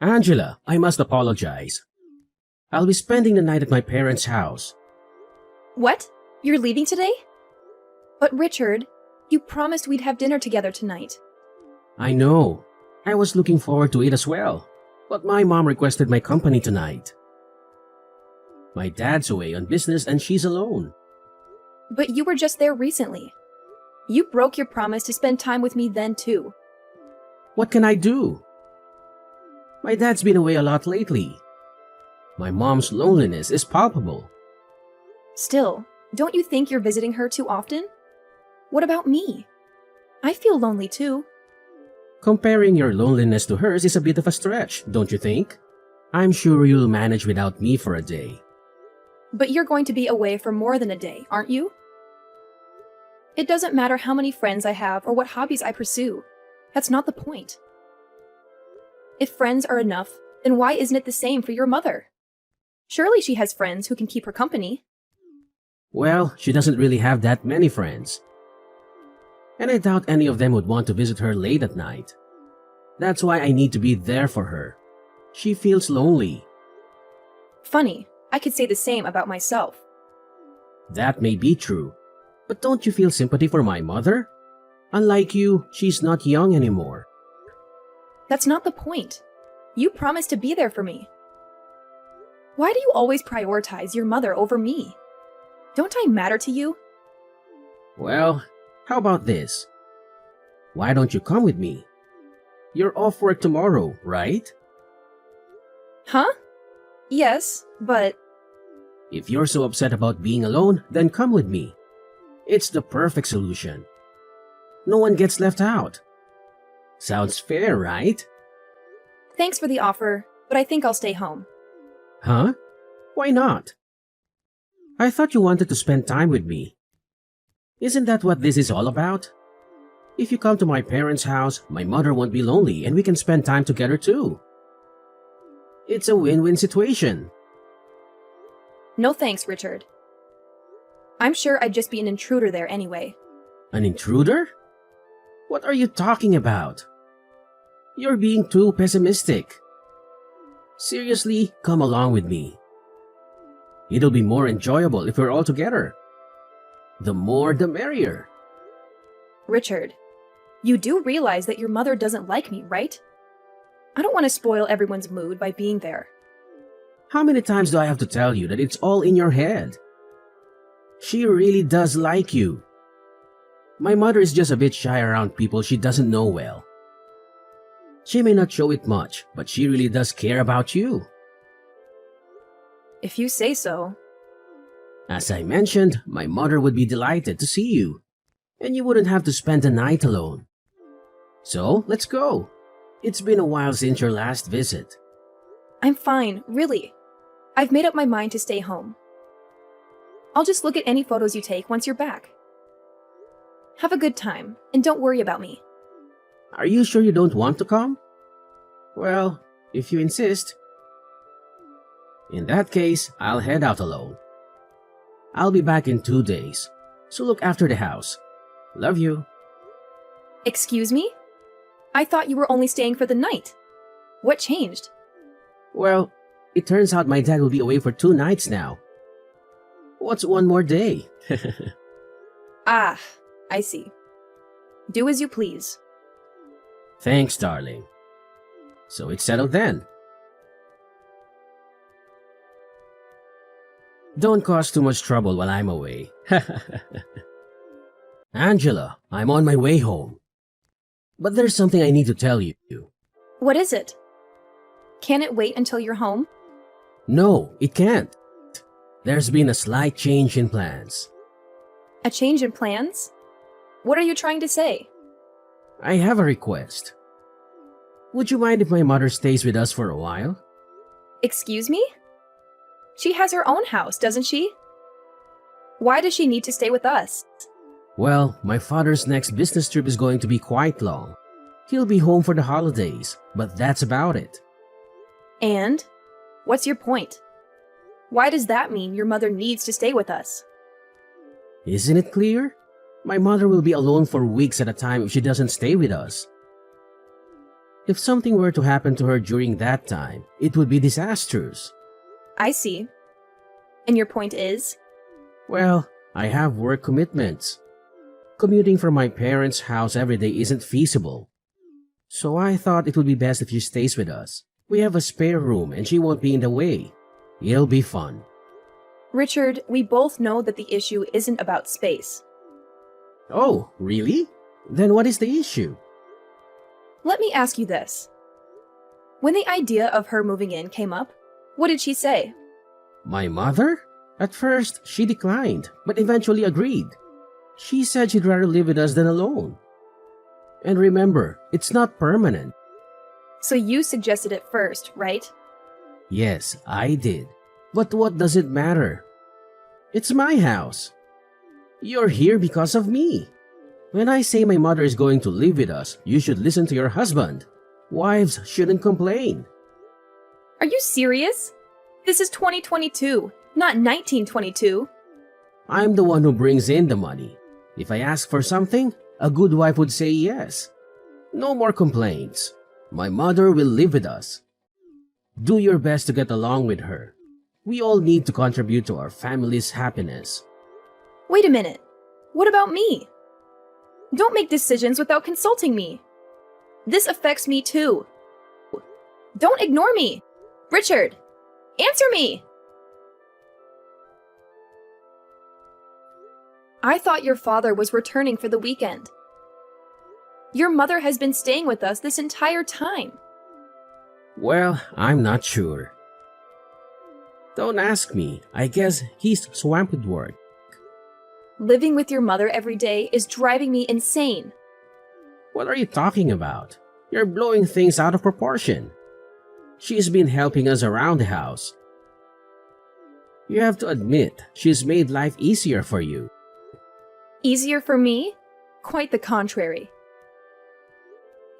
Angela, I must apologize. I'll be spending the night at my parents' house. What? You're leaving today? But Richard, you promised we'd have dinner together tonight. I know. I was looking forward to it as well. But my mom requested my company tonight. My dad's away on business and she's alone. But you were just there recently. You broke your promise to spend time with me then too. What can I do? My dad's been away a lot lately. My mom's loneliness is palpable. Still, don't you think you're visiting her too often? What about me? I feel lonely too. Comparing your loneliness to hers is a bit of a stretch, don't you think? I'm sure you'll manage without me for a day. But you're going to be away for more than a day, aren't you? It doesn't matter how many friends I have or what hobbies I pursue. That's not the point. If friends are enough, then why isn't it the same for your mother? Surely she has friends who can keep her company. Well, she doesn't really have that many friends. And I doubt any of them would want to visit her late at night. That's why I need to be there for her. She feels lonely. Funny, I could say the same about myself. That may be true, but don't you feel sympathy for my mother? Unlike you, she's not young anymore. That's not the point. You promised to be there for me. Why do you always prioritize your mother over me? Don't I matter to you? Well, how about this? Why don't you come with me? You're off work tomorrow, right? Huh? Yes, but... If you're so upset about being alone, then come with me. It's the perfect solution. No one gets left out. Sounds fair, right? Thanks for the offer, but I think I'll stay home. Huh? Why not? I thought you wanted to spend time with me. Isn't that what this is all about? If you come to my parents' house, my mother won't be lonely and we can spend time together too. It's a win-win situation. No thanks, Richard. I'm sure I'd just be an intruder there anyway. An intruder? What are you talking about? You're being too pessimistic. Seriously, come along with me. It'll be more enjoyable if we're all together. The more the merrier. Richard, you do realize that your mother doesn't like me, right? I don't want to spoil everyone's mood by being there. How many times do I have to tell you that it's all in your head? She really does like you. My mother is just a bit shy around people she doesn't know well. She may not show it much, but she really does care about you. If you say so. As I mentioned, my mother would be delighted to see you, and you wouldn't have to spend the night alone. So, let's go. It's been a while since your last visit. I'm fine, really. I've made up my mind to stay home. I'll just look at any photos you take once you're back. Have a good time, and don't worry about me. Are you sure you don't want to come? Well, if you insist. In that case, I'll head out alone. I'll be back in 2 days, so look after the house. Love you. Excuse me? I thought you were only staying for the night. What changed? Well, it turns out my dad will be away for 2 nights now. What's one more day? Ah, I see. Do as you please. Thanks, darling. So it's settled then. Don't cause too much trouble while I'm away. Angela, I'm on my way home. But there's something I need to tell you. What is it? Can it wait until you're home? No, it can't. There's been a slight change in plans. A change in plans? What are you trying to say? I have a request. Would you mind if my mother stays with us for a while? Excuse me? She has her own house, doesn't she? Why does she need to stay with us? Well, my father's next business trip is going to be quite long. He'll be home for the holidays, but that's about it. And? What's your point? Why does that mean your mother needs to stay with us? Isn't it clear? My mother will be alone for weeks at a time if she doesn't stay with us. If something were to happen to her during that time, it would be disastrous. I see. And your point is? Well, I have work commitments. Commuting from my parents' house every day isn't feasible. So I thought it would be best if she stays with us. We have a spare room and she won't be in the way. It'll be fun. Richard, we both know that the issue isn't about space. Oh, really? Then what is the issue? Let me ask you this. When the idea of her moving in came up, what did she say? My mother? At first, she declined, but eventually agreed. She said she'd rather live with us than alone. And remember, it's not permanent. So you suggested it first, right? Yes, I did. But what does it matter? It's my house. You're here because of me. When I say my mother is going to live with us, you should listen to your husband. Wives shouldn't complain. Are you serious? This is 2022, not 1922. I'm the one who brings in the money. If I ask for something, a good wife would say yes. No more complaints. My mother will live with us. Do your best to get along with her. We all need to contribute to our family's happiness. Wait a minute. What about me? Don't make decisions without consulting me. This affects me too. Don't ignore me. Richard, answer me. I thought your father was returning for the weekend. Your mother has been staying with us this entire time. Well, I'm not sure. Don't ask me. I guess he's swamped with work. Living with your mother every day is driving me insane. What are you talking about? You're blowing things out of proportion. She's been helping us around the house. You have to admit, she's made life easier for you. Easier for me? Quite the contrary.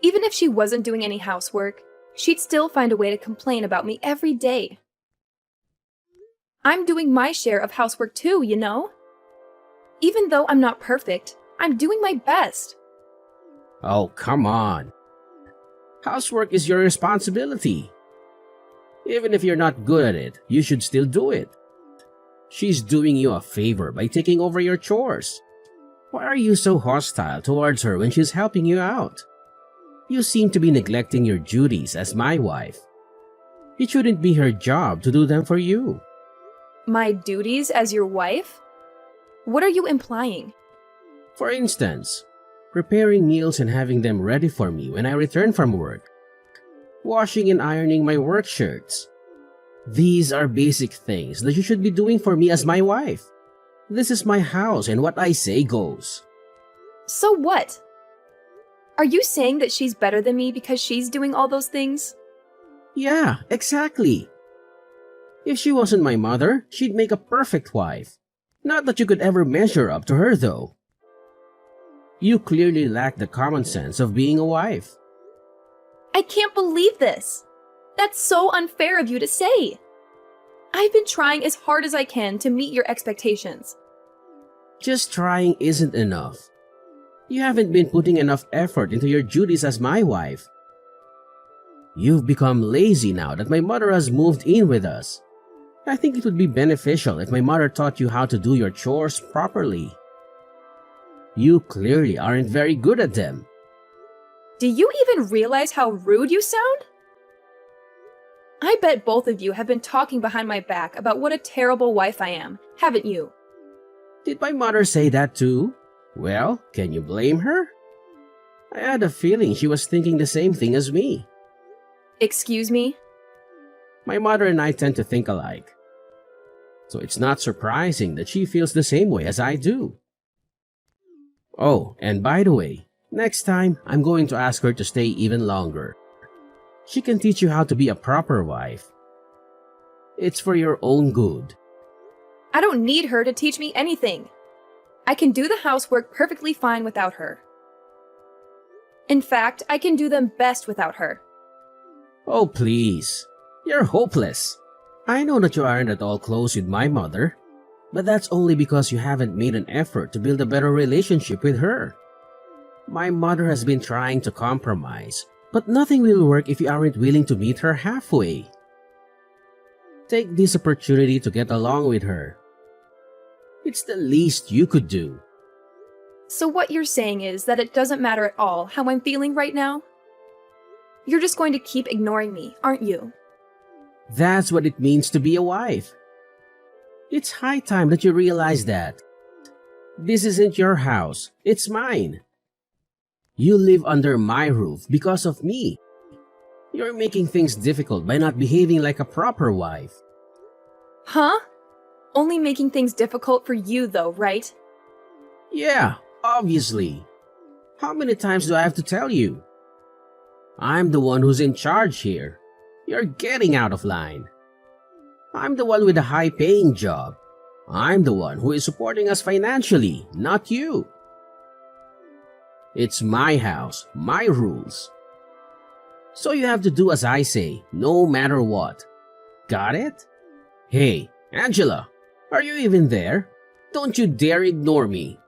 Even if she wasn't doing any housework, she'd still find a way to complain about me every day. I'm doing my share of housework too, you know? Even though I'm not perfect, I'm doing my best. Oh, come on. Housework is your responsibility. Even if you're not good at it, you should still do it. She's doing you a favor by taking over your chores. Why are you so hostile towards her when she's helping you out? You seem to be neglecting your duties as my wife. It shouldn't be her job to do them for you. My duties as your wife? What are you implying? For instance, preparing meals and having them ready for me when I return from work. Washing and ironing my work shirts. These are basic things that you should be doing for me as my wife. This is my house and what I say goes. So what? Are you saying that she's better than me because she's doing all those things? Yeah, exactly. If she wasn't my mother, she'd make a perfect wife. Not that you could ever measure up to her, though. You clearly lack the common sense of being a wife. I can't believe this. That's so unfair of you to say. I've been trying as hard as I can to meet your expectations. Just trying isn't enough. You haven't been putting enough effort into your duties as my wife. You've become lazy now that my mother has moved in with us. I think it would be beneficial if my mother taught you how to do your chores properly. You clearly aren't very good at them. Do you even realize how rude you sound? I bet both of you have been talking behind my back about what a terrible wife I am, haven't you? Did my mother say that too? Well, can you blame her? I had a feeling she was thinking the same thing as me. Excuse me? My mother and I tend to think alike. So it's not surprising that she feels the same way as I do. Oh, and by the way, next time I'm going to ask her to stay even longer. She can teach you how to be a proper wife. It's for your own good. I don't need her to teach me anything. I can do the housework perfectly fine without her. In fact, I can do them best without her. Oh, please. You're hopeless. I know that you aren't at all close with my mother, but that's only because you haven't made an effort to build a better relationship with her. My mother has been trying to compromise, But nothing will work if you aren't willing to meet her halfway. Take this opportunity to get along with her. It's the least you could do. So what you're saying is that it doesn't matter at all how I'm feeling right now? You're just going to keep ignoring me, aren't you? That's what it means to be a wife. It's high time that you realize that. This isn't your house, it's mine. You live under my roof because of me. You're making things difficult by not behaving like a proper wife. Huh? Only making things difficult for you though, right? Yeah, obviously. How many times do I have to tell you? I'm the one who's in charge here. You're getting out of line. I'm the one with a high-paying job. I'm the one who is supporting us financially, not you. It's my house, my rules. So you have to do as I say, no matter what. Got it? Hey, Angela, are you even there? Don't you dare ignore me.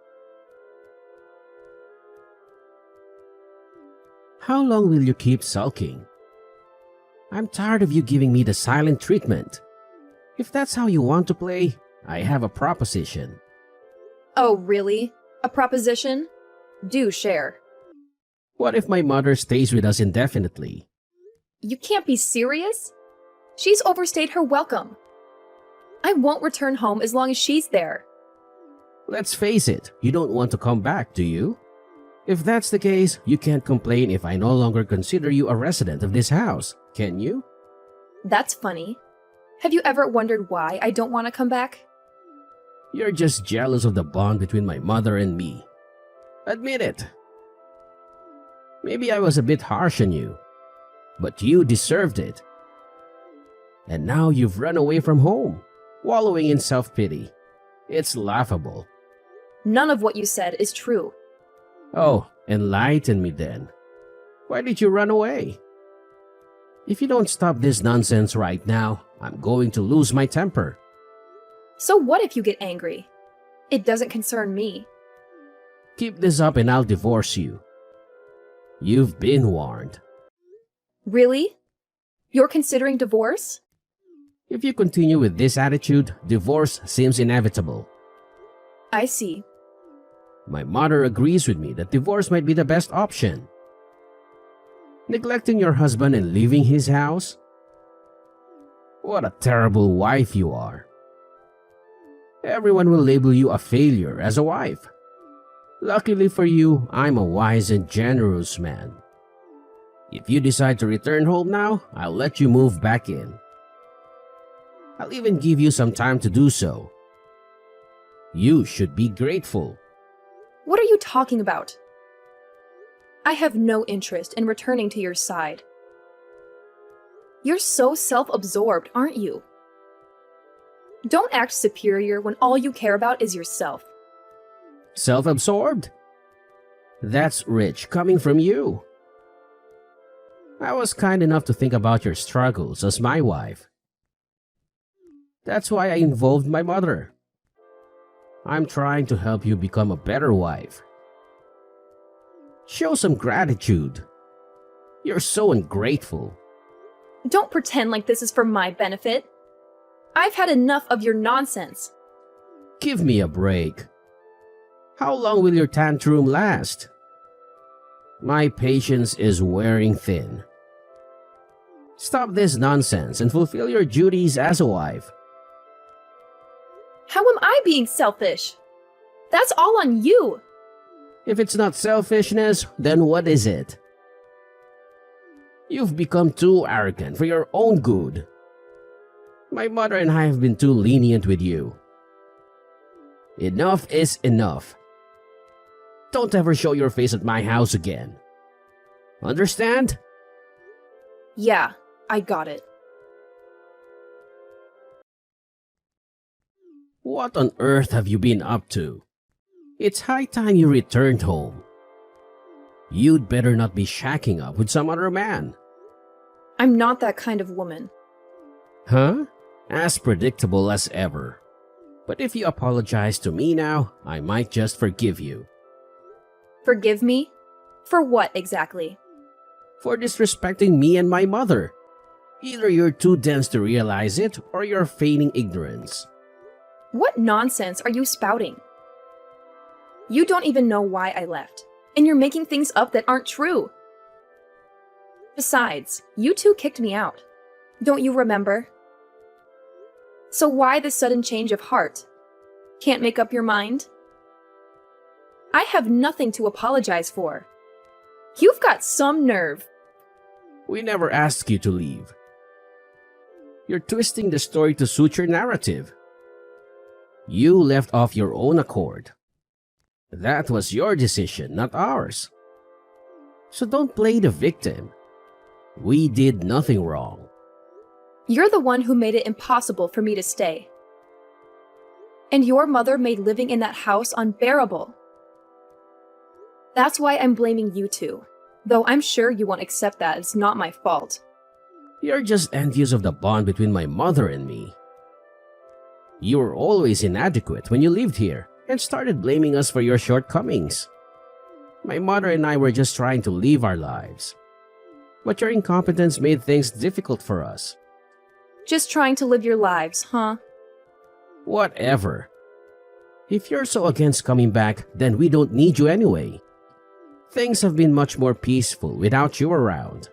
How long will you keep sulking? I'm tired of you giving me the silent treatment. If that's how you want to play, I have a proposition. Oh, really? A proposition? Do share. What if my mother stays with us indefinitely? You can't be serious? She's overstayed her welcome. I won't return home as long as she's there. Let's face it, you don't want to come back, do you? If that's the case, you can't complain if I no longer consider you a resident of this house, can you? That's funny. Have you ever wondered why I don't want to come back? You're just jealous of the bond between my mother and me. Admit it. Maybe I was a bit harsh on you, but you deserved it. And now you've run away from home, wallowing in self-pity. It's laughable. None of what you said is true. Oh, enlighten me then. Why did you run away? If you don't stop this nonsense right now, I'm going to lose my temper. So what if you get angry? It doesn't concern me. Keep this up and I'll divorce you. You've been warned. Really? You're considering divorce? If you continue with this attitude, divorce seems inevitable. I see. My mother agrees with me that divorce might be the best option. Neglecting your husband and leaving his house? What a terrible wife you are. Everyone will label you a failure as a wife. Luckily for you, I'm a wise and generous man. If you decide to return home now, I'll let you move back in. I'll even give you some time to do so. You should be grateful. What are you talking about? I have no interest in returning to your side. You're so self-absorbed, aren't you? Don't act superior when all you care about is yourself. Self-absorbed? That's rich coming from you. I was kind enough to think about your struggles as my wife. That's why I involved my mother. I'm trying to help you become a better wife. Show some gratitude. You're so ungrateful. Don't pretend like this is for my benefit. I've had enough of your nonsense. Give me a break. How long will your tantrum last? My patience is wearing thin. Stop this nonsense and fulfill your duties as a wife. How am I being selfish? That's all on you. If it's not selfishness, then what is it? You've become too arrogant for your own good. My mother and I have been too lenient with you. Enough is enough. Don't ever show your face at my house again. Understand? Yeah, I got it. What on earth have you been up to? It's high time you returned home. You'd better not be shacking up with some other man. I'm not that kind of woman. Huh? As predictable as ever. But if you apologize to me now, I might just forgive you. Forgive me? For what exactly? for disrespecting me and my mother. Either you're too dense to realize it or you're feigning ignorance. What nonsense are you spouting? You don't even know why I left, and you're making things up that aren't true. Besides, you two kicked me out. Don't you remember? So why the sudden change of heart? Can't make up your mind? I have nothing to apologize for. You've got some nerve. We never asked you to leave. You're twisting the story to suit your narrative. You left off your own accord. That was your decision, not ours. So don't play the victim. We did nothing wrong. You're the one who made it impossible for me to stay. And your mother made living in that house unbearable. That's why I'm blaming you two, though I'm sure you won't accept that it's not my fault. You're just envious of the bond between my mother and me. You were always inadequate when you lived here and started blaming us for your shortcomings. My mother and I were just trying to live our lives. But your incompetence made things difficult for us. Just trying to live your lives, huh? Whatever. If you're so against coming back, then we don't need you anyway. Things have been much more peaceful without you around.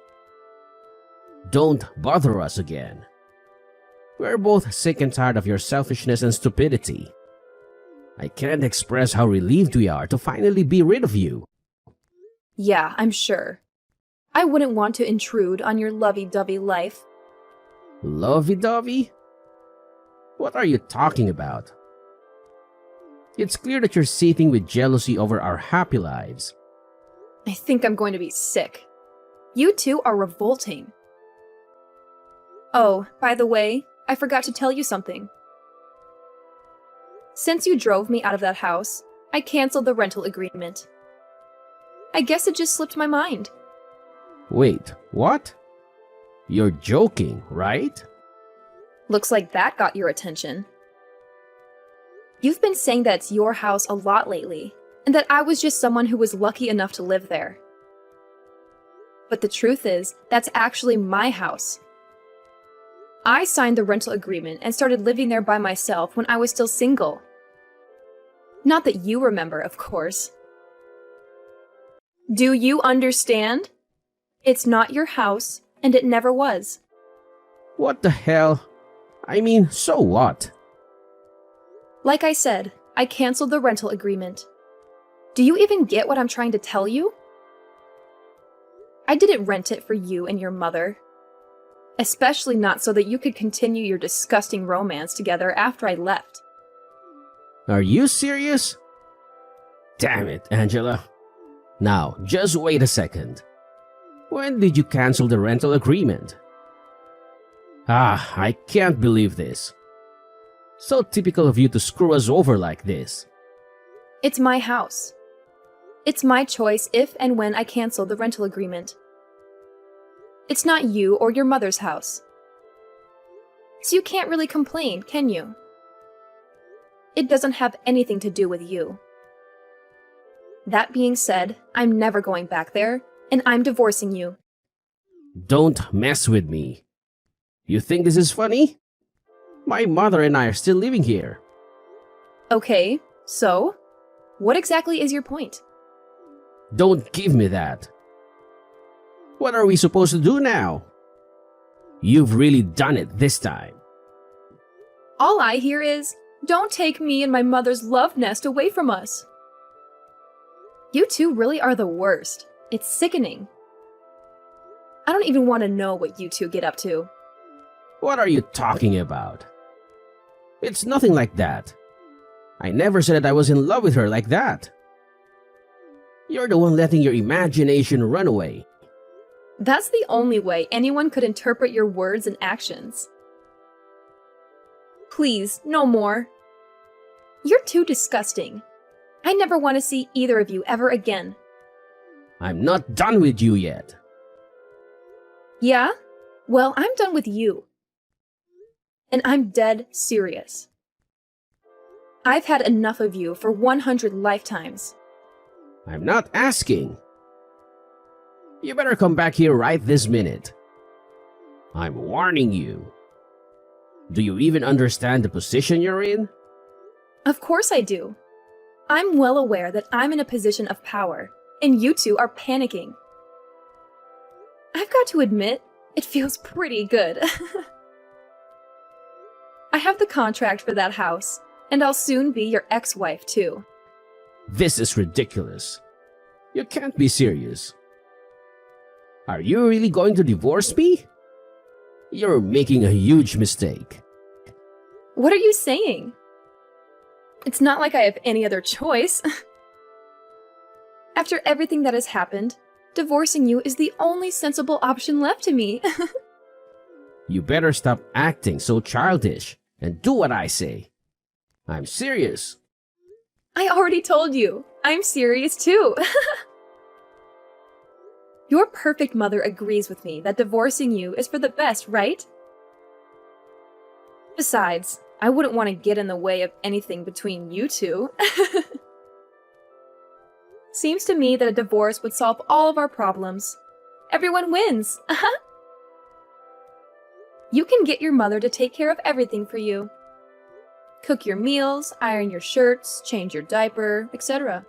Don't bother us again. We're both sick and tired of your selfishness and stupidity. I can't express how relieved we are to finally be rid of you. Yeah, I'm sure. I wouldn't want to intrude on your lovey-dovey life. Lovey-dovey? What are you talking about? It's clear that you're seething with jealousy over our happy lives. I think I'm going to be sick. You two are revolting. Oh, by the way, I forgot to tell you something. Since you drove me out of that house, I canceled the rental agreement. I guess it just slipped my mind. Wait, what? You're joking, right? Looks like that got your attention. You've been saying that it's your house a lot lately, and that I was just someone who was lucky enough to live there. But the truth is, that's actually my house. I signed the rental agreement and started living there by myself when I was still single. Not that you remember, of course. Do you understand? It's not your house, and it never was. What the hell? I mean, so what? Like I said, I canceled the rental agreement. Do you even get what I'm trying to tell you? I didn't rent it for you and your mother. Especially not so that you could continue your disgusting romance together after I left. Are you serious? Damn it, Angela. Now, just wait a second. When did you cancel the rental agreement? I can't believe this. So typical of you to screw us over like this. It's my house. It's my choice if and when I cancel the rental agreement. It's not you or your mother's house. So you can't really complain, can you? It doesn't have anything to do with you. That being said, I'm never going back there, and I'm divorcing you. Don't mess with me. You think this is funny? My mother and I are still living here. Okay, so? What exactly is your point? Don't give me that. What are we supposed to do now? You've really done it this time. All I hear is, don't take me and my mother's love nest away from us. You two really are the worst. It's sickening. I don't even want to know what you two get up to. What are you talking about? It's nothing like that. I never said that I was in love with her like that. You're the one letting your imagination run away. That's the only way anyone could interpret your words and actions. Please, no more. You're too disgusting. I never want to see either of you ever again. I'm not done with you yet. Yeah? Well, I'm done with you. And I'm dead serious. I've had enough of you for 100 lifetimes. I'm not asking. You better come back here right this minute. I'm warning you. Do you even understand the position you're in? Of course I do. I'm well aware that I'm in a position of power, and you two are panicking. I've got to admit, it feels pretty good. I have the contract for that house, and I'll soon be your ex-wife too. This is ridiculous. You can't be serious. Are you really going to divorce me? You're making a huge mistake. What are you saying? It's not like I have any other choice. After everything that has happened, divorcing you is the only sensible option left to me. You better stop acting so childish and do what I say. I'm serious. I already told you, I'm serious too. Your perfect mother agrees with me that divorcing you is for the best, right? Besides, I wouldn't want to get in the way of anything between you two. Seems to me that a divorce would solve all of our problems. Everyone wins. You can get your mother to take care of everything for you. Cook your meals, iron your shirts, change your diaper, etc.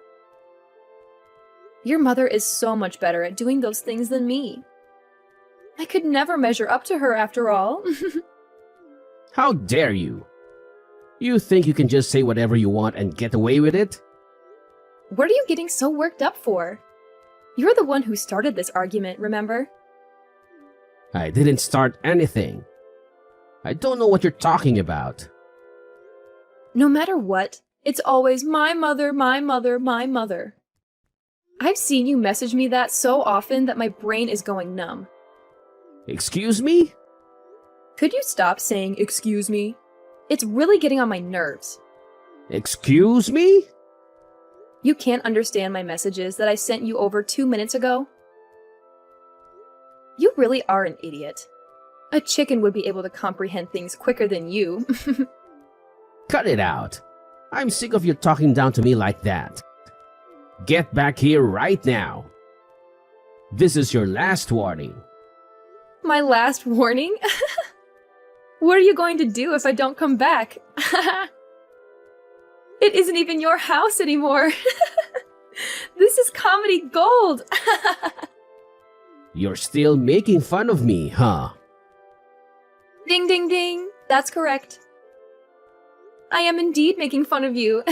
Your mother is so much better at doing those things than me. I could never measure up to her after all. How dare you? You think you can just say whatever you want and get away with it? What are you getting so worked up for? You're the one who started this argument, remember? I didn't start anything. I don't know what you're talking about. No matter what, it's always my mother, my mother, my mother. I've seen you message me that so often that my brain is going numb. Excuse me? Could you stop saying excuse me? It's really getting on my nerves. Excuse me? You can't understand my messages that I sent you over 2 minutes ago? You really are an idiot. A chicken would be able to comprehend things quicker than you. Cut it out. I'm sick of you talking down to me like that. Get back here right now. This is your last warning. My last warning? What are you going to do if I don't come back? It isn't even your house anymore. This is comedy gold. You're still making fun of me, huh? Ding, ding, ding. That's correct. I am indeed making fun of you.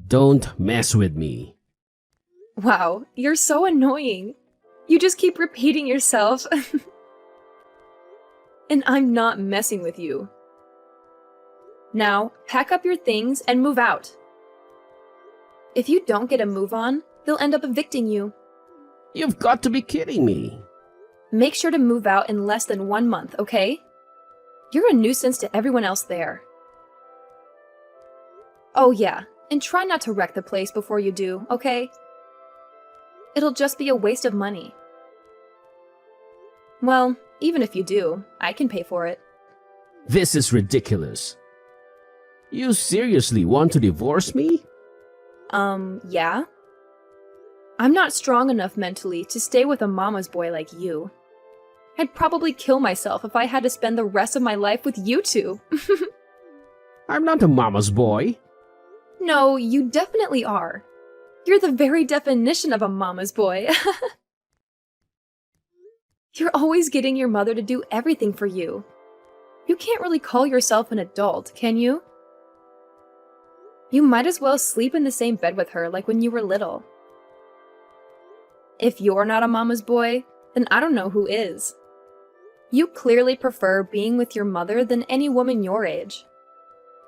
Don't mess with me. Wow, you're so annoying. You just keep repeating yourself. And I'm not messing with you. Now, pack up your things and move out. If you don't get a move on, they'll end up evicting you. You've got to be kidding me. Make sure to move out in less than 1 month, okay? You're a nuisance to everyone else there. Oh yeah, and try not to wreck the place before you do, okay? It'll just be a waste of money. Well, even if you do, I can pay for it. This is ridiculous. You seriously want to divorce me? Yeah? I'm not strong enough mentally to stay with a mama's boy like you. I'd probably kill myself if I had to spend the rest of my life with you two. I'm not a mama's boy. No, you definitely are. You're the very definition of a mama's boy. You're always getting your mother to do everything for you. You can't really call yourself an adult, can you? You might as well sleep in the same bed with her like when you were little. If you're not a mama's boy, then I don't know who is. You clearly prefer being with your mother than any woman your age.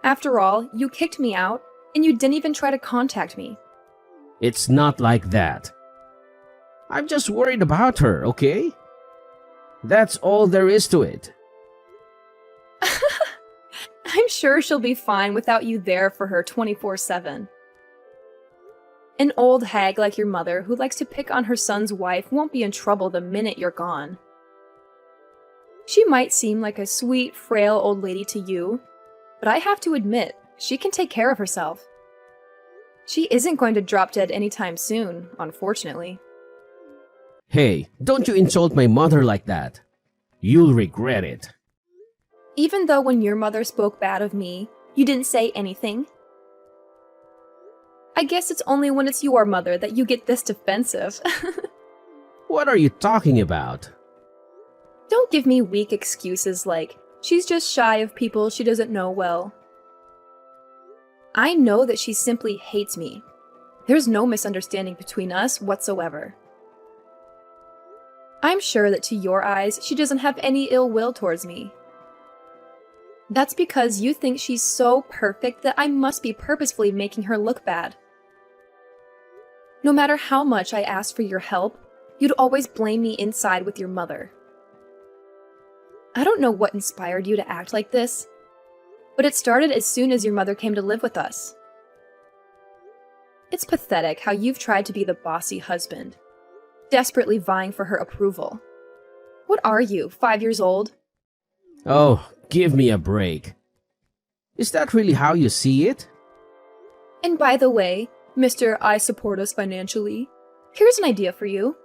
After all, you kicked me out, and you didn't even try to contact me. It's not like that. I'm just worried about her, okay? That's all there is to it. I'm sure she'll be fine without you there for her 24/7. An old hag like your mother who likes to pick on her son's wife won't be in trouble the minute you're gone. She might seem like a sweet, frail old lady to you, but I have to admit, she can take care of herself. She isn't going to drop dead anytime soon, unfortunately. Hey, don't you insult my mother like that. You'll regret it. Even though when your mother spoke bad of me, you didn't say anything? I guess it's only when it's your mother that you get this defensive. What are you talking about? Don't give me weak excuses like, she's just shy of people she doesn't know well. I know that she simply hates me. There's no misunderstanding between us whatsoever. I'm sure that to your eyes, she doesn't have any ill will towards me. That's because you think she's so perfect that I must be purposefully making her look bad. No matter how much I asked for your help, you'd always blame me inside with your mother. I don't know what inspired you to act like this, but it started as soon as your mother came to live with us. It's pathetic how you've tried to be the bossy husband, desperately vying for her approval. What are you, 5 years old? Oh, give me a break. Is that really how you see it? And by the way, Mr. I support us financially, here's an idea for you.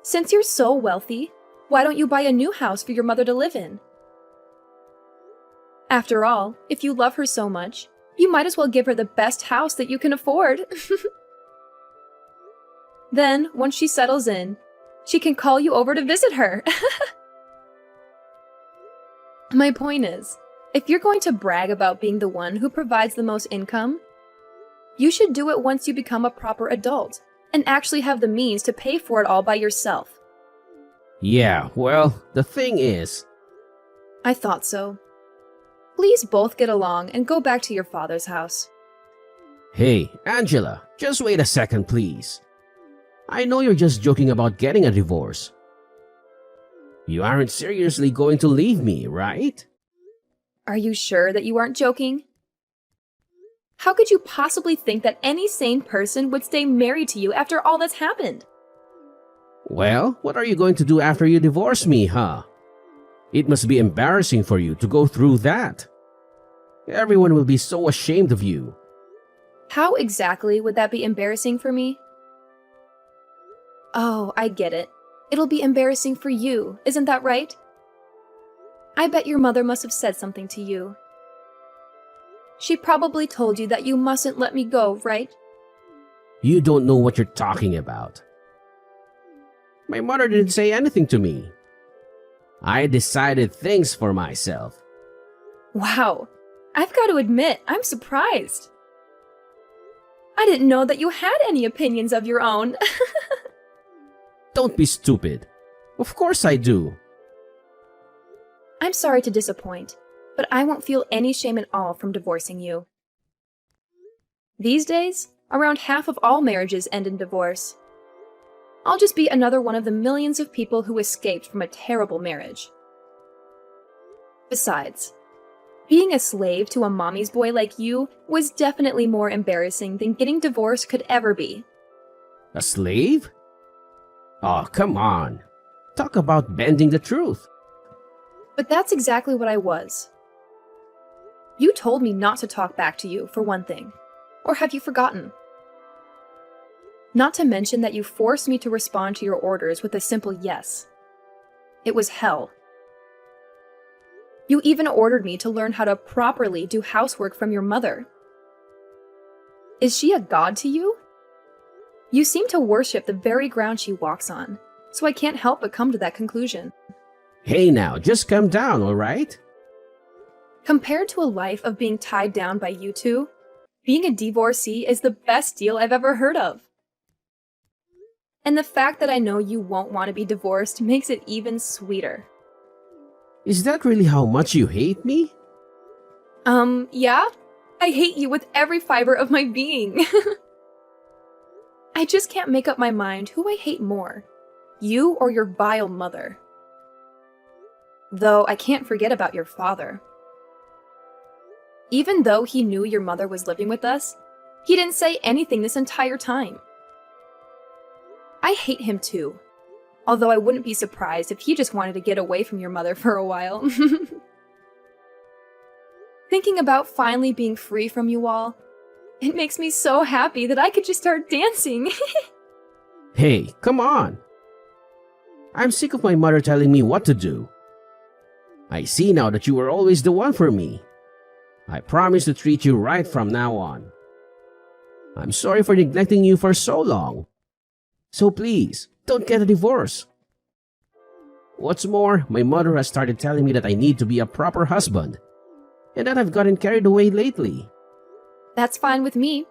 Since you're so wealthy, why don't you buy a new house for your mother to live in? After all, if you love her so much, you might as well give her the best house that you can afford. Then, once she settles in, she can call you over to visit her. My point is, if you're going to brag about being the one who provides the most income, you should do it once you become a proper adult and actually have the means to pay for it all by yourself. Yeah, well, the thing is... I thought so. Please both get along and go back to your father's house. Hey, Angela, just wait a second, please. I know you're just joking about getting a divorce. You aren't seriously going to leave me, right? Are you sure that you aren't joking? How could you possibly think that any sane person would stay married to you after all that's happened? Well, what are you going to do after you divorce me, huh? It must be embarrassing for you to go through that. Everyone will be so ashamed of you. How exactly would that be embarrassing for me? Oh, I get it. It'll be embarrassing for you, isn't that right? I bet your mother must have said something to you. She probably told you that you mustn't let me go, right? You don't know what you're talking about. My mother didn't say anything to me. I decided things for myself. Wow, I've got to admit, I'm surprised. I didn't know that you had any opinions of your own. Don't be stupid. Of course I do. I'm sorry to disappoint, but I won't feel any shame at all from divorcing you. These days, around half of all marriages end in divorce. I'll just be another one of the millions of people who escaped from a terrible marriage. Besides, being a slave to a mommy's boy like you was definitely more embarrassing than getting divorced could ever be. A slave? Oh, come on. Talk about bending the truth. But that's exactly what I was. You told me not to talk back to you, for one thing. Or have you forgotten? Not to mention that you forced me to respond to your orders with a simple yes. It was hell. You even ordered me to learn how to properly do housework from your mother. Is she a god to you? You seem to worship the very ground she walks on, so I can't help but come to that conclusion. Hey now, just calm down, alright? Compared to a life of being tied down by you two, being a divorcee is the best deal I've ever heard of. And the fact that I know you won't want to be divorced makes it even sweeter. Is that really how much you hate me? Yeah? I hate you with every fiber of my being. I just can't make up my mind who I hate more, you or your vile mother. Though I can't forget about your father. Even though he knew your mother was living with us, he didn't say anything this entire time. I hate him too, although I wouldn't be surprised if he just wanted to get away from your mother for a while. Thinking about finally being free from you all, it makes me so happy that I could just start dancing. Hey, come on! I'm sick of my mother telling me what to do. I see now that you were always the one for me. I promise to treat you right from now on. I'm sorry for neglecting you for so long. So please, don't get a divorce. What's more, my mother has started telling me that I need to be a proper husband, and that I've gotten carried away lately. That's fine with me.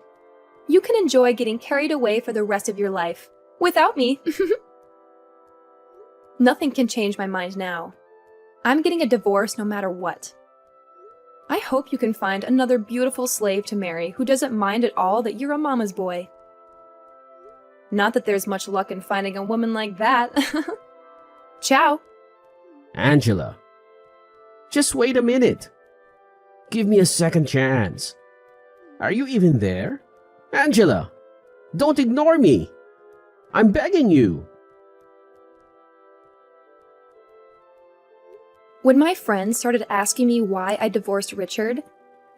You can enjoy getting carried away for the rest of your life. Without me. Nothing can change my mind now. I'm getting a divorce no matter what. I hope you can find another beautiful slave to marry who doesn't mind at all that you're a mama's boy. Not that there's much luck in finding a woman like that. Ciao. Angela, just wait a minute. Give me a second chance. Are you even there? Angela, don't ignore me. I'm begging you. When my friends started asking me why I divorced Richard,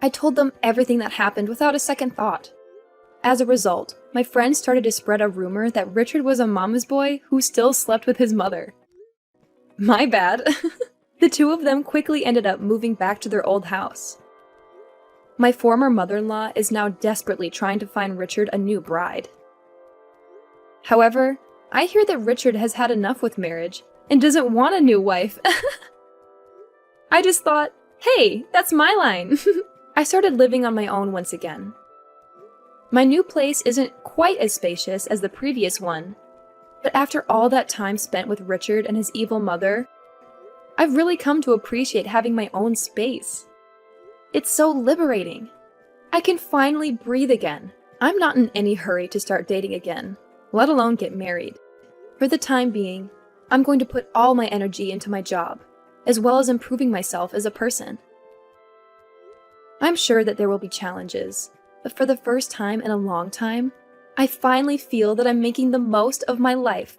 I told them everything that happened without a second thought. As a result, my friends started to spread a rumor that Richard was a mama's boy who still slept with his mother. My bad. The two of them quickly ended up moving back to their old house. My former mother-in-law is now desperately trying to find Richard a new bride. However, I hear that Richard has had enough with marriage and doesn't want a new wife. I just thought, hey, that's my line. I started living on my own once again. My new place isn't quite as spacious as the previous one, but after all that time spent with Richard and his evil mother, I've really come to appreciate having my own space. It's so liberating. I can finally breathe again. I'm not in any hurry to start dating again, let alone get married. For the time being, I'm going to put all my energy into my job, as well as improving myself as a person. I'm sure that there will be challenges, but for the first time in a long time, I finally feel that I'm making the most of my life